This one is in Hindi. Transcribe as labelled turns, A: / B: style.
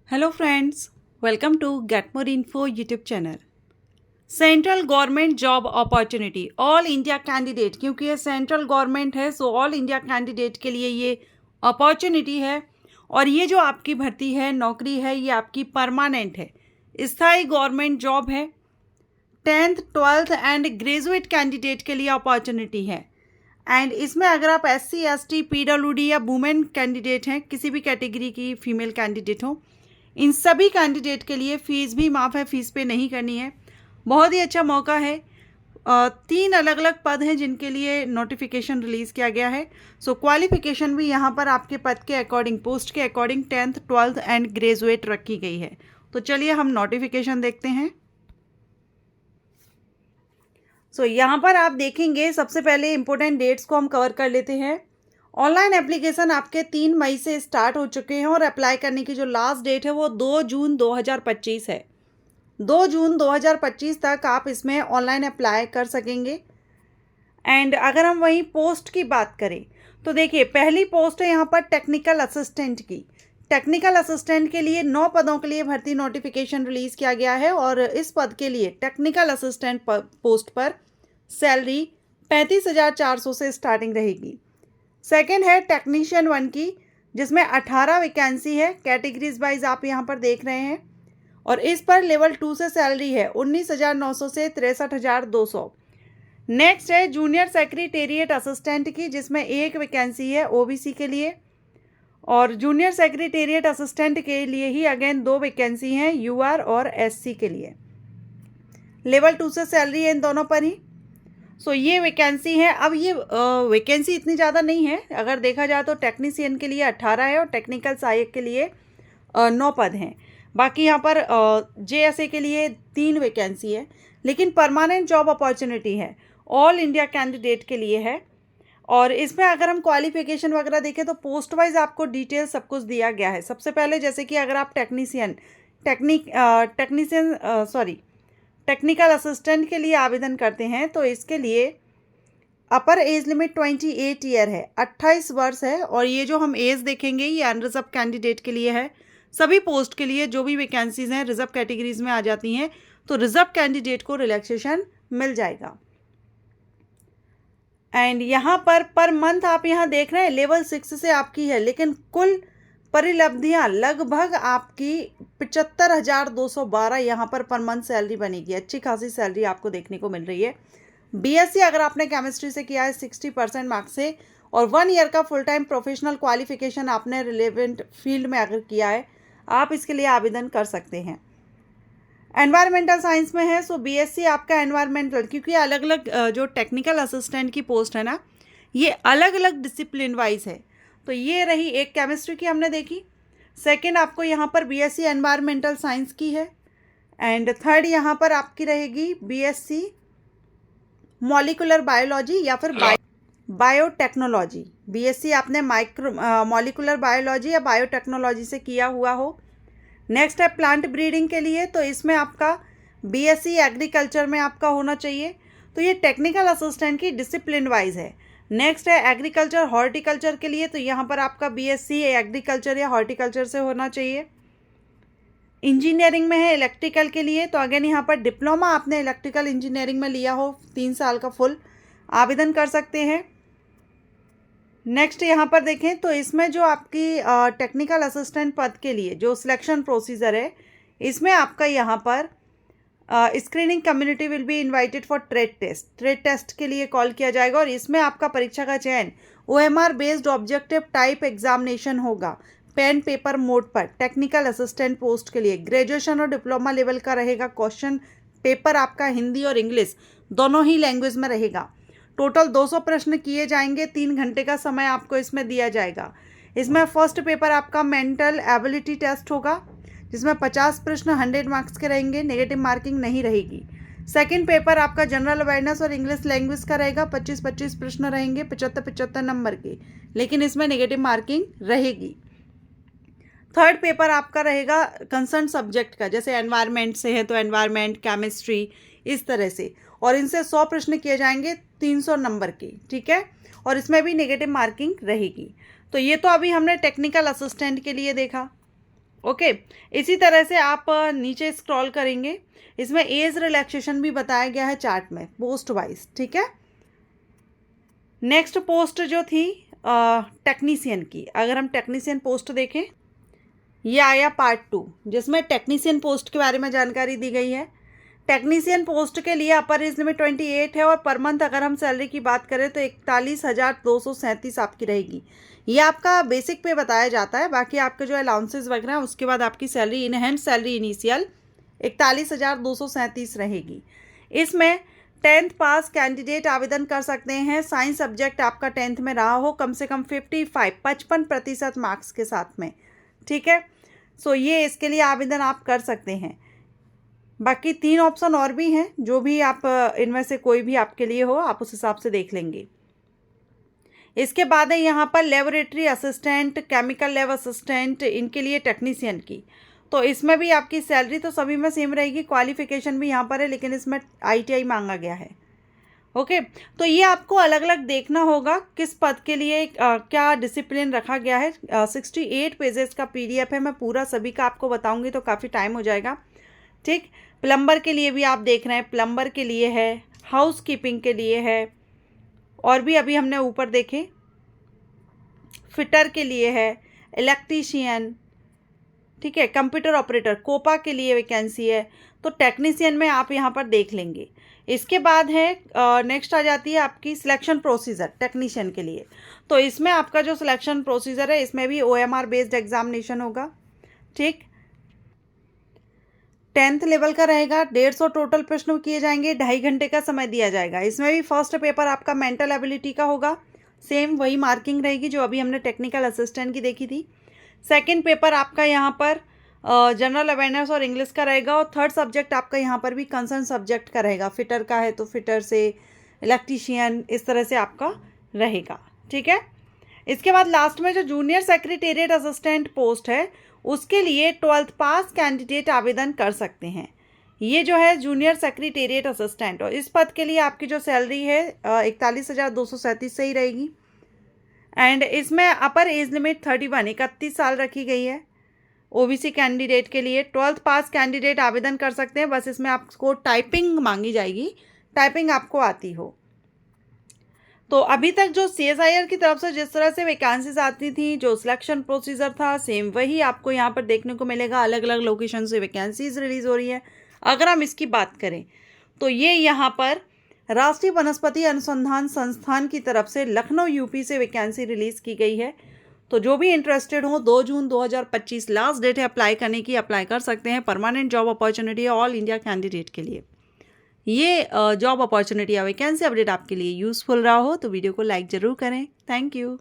A: Hello friends, welcome to get more info YouTube channel. Central government job opportunity all India candidate, क्योंकि ये सेंट्रल गवर्नमेंट है सो ऑल इंडिया कैंडिडेट के लिए ये अपॉर्चुनिटी है। और ये जो आपकी भर्ती है, नौकरी है, ये आपकी परमानेंट है, स्थायी गवर्नमेंट जॉब है। 10th 12th and graduate candidate के लिए अपॉर्चुनिटी है। एंड इसमें अगर आप SC ST PWD या वुमेन कैंडिडेट हैं, किसी भी कैटेगरी की फीमेल कैंडिडेट हो, इन सभी कैंडिडेट के लिए फ़ीस भी माफ़ है, फ़ीस पे नहीं करनी है। बहुत ही अच्छा मौका है। 3 अलग अलग पद हैं जिनके लिए नोटिफिकेशन रिलीज़ किया गया है। सो क्वालिफिकेशन भी यहाँ पर आपके पद के अकॉर्डिंग, पोस्ट के according 10th 12th and graduate रखी गई है। तो चलिए हम नोटिफिकेशन देखते हैं। सो यहाँ पर आप देखेंगे, सबसे पहले इंपॉर्टेंट डेट्स को हम कवर कर लेते हैं। ऑनलाइन एप्लीकेशन आपके 3 मई से स्टार्ट हो चुके हैं और अप्लाई करने की जो लास्ट डेट है वो 2 जून 2025 है। 2 जून 2025 तक आप इसमें ऑनलाइन अप्लाई कर सकेंगे। एंड अगर हम वहीं पोस्ट की बात करें तो देखिए, पहली पोस्ट है यहाँ पर टेक्निकल असिस्टेंट की। टेक्निकल असिस्टेंट के लिए 9 पदों के लिए भर्ती नोटिफिकेशन रिलीज़ किया गया है और इस पद के लिए टेक्निकल असिस्टेंट पोस्ट पर सैलरी 35,400 से स्टार्टिंग रहेगी। सेकेंड है टेक्नीशियन 1 की, जिसमें 18 वैकेंसी है। कैटेगरीज वाइज आप यहाँ पर देख रहे हैं और इस पर लेवल 2 से सैलरी है 19,900 से 63,200। नेक्स्ट है जूनियर सेक्रेटेरिएट असिस्टेंट की, जिसमें 1 वैकेंसी है OBC के लिए। और जूनियर सेक्रेटेरिएट असिस्टेंट के लिए ही अगेन 2 वैकेंसी हैं UR और SC के लिए। लेवल 2 से सैलरी है इन दोनों पर ही। सो ये वैकेंसी है। अब ये वैकेंसी इतनी ज़्यादा नहीं है, अगर देखा जाए तो टेक्नीशियन के लिए 18 है और टेक्निकल सहायक के लिए 9 पद हैं। बाकी यहाँ पर JSA के लिए 3 वैकेंसी है, लेकिन परमानेंट जॉब अपॉर्चुनिटी है, ऑल इंडिया कैंडिडेट के लिए है। और इसमें अगर हम क्वालिफिकेशन वगैरह देखें तो पोस्ट वाइज आपको डिटेल सब कुछ दिया गया है। सबसे पहले जैसे कि अगर आप टेक्निकल असिस्टेंट के लिए आवेदन करते हैं तो इसके लिए अपर एज लिमिट 28 ईयर है, 28 वर्ष है। और ये जो हम एज देखेंगे ये अनरिजर्व कैंडिडेट के लिए है। सभी पोस्ट के लिए जो भी वैकेंसीज हैं रिजर्व कैटेगरीज में आ जाती हैं, तो रिजर्व कैंडिडेट को रिलैक्सेशन मिल जाएगा। एंड यहाँ पर मंथ आप यहाँ देख रहे हैं लेवल 6 से आपकी है, लेकिन कुल परिलब्धियाँ लगभग आपकी 75,212 यहाँ पर मंथ सैलरी बनेगी। अच्छी खासी सैलरी आपको देखने को मिल रही है। BSc अगर आपने केमिस्ट्री से किया है 60% मार्क्स से और 1 ईयर का फुल टाइम प्रोफेशनल क्वालिफिकेशन आपने रिलेवेंट फील्ड में अगर किया है, आप इसके लिए आवेदन कर सकते हैं। एनवायरमेंटल साइंस में है सो BSc आपका एनवायरमेंटल, क्योंकि अलग अलग जो टेक्निकल असिस्टेंट की पोस्ट है ना, ये अलग अलग डिसिप्लिन वाइज है। तो ये रही एक केमिस्ट्री की हमने देखी। सेकंड आपको यहाँ पर BSc एनवायरमेंटल साइंस की है। एंड थर्ड यहाँ पर आपकी रहेगी BSc मॉलिकुलर बायोलॉजी या फिर बायोटेक्नोलॉजी। BSc आपने मॉलिकुलर बायोलॉजी या बायोटेक्नोलॉजी से किया हुआ हो। नेक्स्ट है प्लांट ब्रीडिंग के लिए, तो इसमें आपका BSc एग्रीकल्चर में आपका होना चाहिए। तो ये टेक्निकल असिस्टेंट की डिसिप्लिन वाइज है। नेक्स्ट है एग्रीकल्चर हॉर्टिकल्चर के लिए, तो यहाँ पर आपका BSc एग्रीकल्चर या हॉर्टिकल्चर से होना चाहिए। इंजीनियरिंग में है इलेक्ट्रिकल के लिए, तो अगेन यहाँ पर डिप्लोमा आपने इलेक्ट्रिकल इंजीनियरिंग में लिया हो 3 साल का फुल, आवेदन कर सकते हैं। नेक्स्ट यहाँ पर देखें तो इसमें जो आपकी टेक्निकल असिस्टेंट पद के लिए जो सिलेक्शन प्रोसीजर है, इसमें आपका यहाँ पर screening community will be invited for trade test. Trade test के लिए कॉल किया जाएगा और इसमें आपका परीक्षा का चयन OMR based objective type examination होगा, पेन पेपर मोड पर। टेक्निकल असिस्टेंट पोस्ट के लिए ग्रेजुएशन और डिप्लोमा लेवल का रहेगा। क्वेश्चन पेपर आपका हिंदी और इंग्लिश दोनों ही लैंग्वेज में रहेगा। टोटल 200 प्रश्न किए जाएंगे, 3 घंटे का समय आपको इसमें दिया जाएगा। इसमें फर्स्ट पेपर आपका मेंटल एबिलिटी टेस्ट होगा, जिसमें 50 प्रश्न 100 मार्क्स के रहेंगे, नेगेटिव मार्किंग नहीं रहेगी। सेकंड पेपर आपका जनरल अवेयरनेस और इंग्लिश लैंग्वेज का रहेगा, 25-25 प्रश्न रहेंगे, 75-75 नंबर के, लेकिन इसमें नेगेटिव मार्किंग रहेगी। थर्ड पेपर आपका रहेगा कंसर्न सब्जेक्ट का, जैसे एनवायरनमेंट से है तो एनवायरनमेंट, केमिस्ट्री, इस तरह से, और इनसे 100 प्रश्न किए जाएंगे 300 नंबर के, ठीक है। और इसमें भी नेगेटिव मार्किंग रहेगी। तो ये तो अभी हमने टेक्निकल असिस्टेंट के लिए देखा। ओके, इसी तरह से आप नीचे स्क्रॉल करेंगे, इसमें एज रिलैक्सेशन भी बताया गया है चार्ट में पोस्ट वाइज, ठीक है। नेक्स्ट पोस्ट जो थी टेक्नीशियन की, अगर हम टेक्नीशियन पोस्ट देखें, ये आया पार्ट 2 जिसमें टेक्नीशियन पोस्ट के बारे में जानकारी दी गई है। टेक्नीशियन पोस्ट के लिए अपर एज लिमिट 28 है और पर मंथ अगर हम सैलरी की बात करें तो 41,237 आपकी रहेगी। ये आपका बेसिक पे बताया जाता है, बाकी आपके जो अलाउंसेस वगैरह हैं उसके बाद आपकी सैलरी इनहेंस सैलरी इनिशियल 41,237 रहेगी। इसमें 10th पास कैंडिडेट आवेदन कर सकते हैं। साइंस सब्जेक्ट आपका 10th में रहा हो, कम से कम 55% मार्क्स के साथ में, ठीक है। सो ये इसके लिए आवेदन आप कर सकते हैं। बाकी 3 ऑप्शन और भी हैं, जो भी आप इनमें से कोई भी आपके लिए हो आप उस हिसाब से देख लेंगे। इसके बाद है यहाँ पर laboratory assistant, chemical lab assistant, इनके लिए टेक्नीशियन की। तो इसमें भी आपकी सैलरी तो सभी में सेम रहेगी, क्वालिफिकेशन भी यहाँ पर है, लेकिन इसमें ITI मांगा गया है। ओके, तो ये आपको अलग अलग देखना होगा किस पद के लिए क्या डिसिप्लिन रखा गया है। 68 पेजेस का PDF है, मैं पूरा सभी का आपको बताऊंगी तो काफ़ी टाइम हो जाएगा, ठीक। प्लम्बर के लिए भी आप देख रहे हैं, प्लम्बर के लिए है, हाउस कीपिंग के लिए है, और भी अभी हमने ऊपर देखे फिटर के लिए है, इलेक्ट्रीशियन, ठीक है, कंप्यूटर ऑपरेटर, कोपा के लिए वैकेंसी है। तो टेक्नीशियन में आप यहाँ पर देख लेंगे। इसके बाद है नेक्स्ट आ जाती है आपकी सिलेक्शन प्रोसीजर टेक्नीशियन के लिए। तो इसमें आपका जो सिलेक्शन प्रोसीजर है इसमें भी OMR बेस्ड एग्जामिनेशन होगा, ठीक। 10th लेवल का रहेगा, 150 टोटल प्रश्न किए जाएंगे, 2.5 घंटे का समय दिया जाएगा। इसमें भी फर्स्ट पेपर आपका मेंटल एबिलिटी का होगा, सेम वही मार्किंग रहेगी जो अभी हमने टेक्निकल असिस्टेंट की देखी थी। सेकंड पेपर आपका यहाँ पर जनरल अवेयरनेस और इंग्लिश का रहेगा, और थर्ड सब्जेक्ट आपका यहाँ पर भी कंसर्न सब्जेक्ट का रहेगा। फिटर का है तो फिटर से, इलेक्ट्रीशियन, इस तरह से आपका रहेगा, ठीक है। इसके बाद लास्ट में जो जूनियर सेक्रेटेरिएट असिस्टेंट पोस्ट है उसके लिए 12th पास कैंडिडेट आवेदन कर सकते हैं। ये जो है जूनियर सेक्रेटेरिएट असिस्टेंट, और इस पद के लिए आपकी जो सैलरी है 41,237 से ही रहेगी। एंड इसमें अपर एज लिमिट 31 साल रखी गई है। OBC कैंडिडेट के लिए 12th पास कैंडिडेट आवेदन कर सकते हैं, बस इसमें आपको टाइपिंग मांगी जाएगी, टाइपिंग आपको आती हो। तो अभी तक जो CSIR की तरफ से जिस तरह से वैकेंसीज आती थी, जो सिलेक्शन प्रोसीजर था, सेम वही आपको यहाँ पर देखने को मिलेगा। अलग अलग लोकेशन से वैकेंसीज रिलीज हो रही है। अगर हम इसकी बात करें तो ये यहाँ पर राष्ट्रीय वनस्पति अनुसंधान संस्थान की तरफ से लखनऊ UP से वैकेंसी रिलीज की गई है। तो जो भी इंटरेस्टेड हो 2 जून 2025 लास्ट डेट है अप्लाई करने की, अप्लाई कर सकते हैं। परमानेंट जॉब अपॉर्चुनिटी है ऑल इंडिया कैंडिडेट के लिए। ये जॉब अपॉर्चुनिटी या वैकेंसी अपडेट आपके लिए यूज़फुल रहा हो तो वीडियो को लाइक ज़रूर करें। Thank you.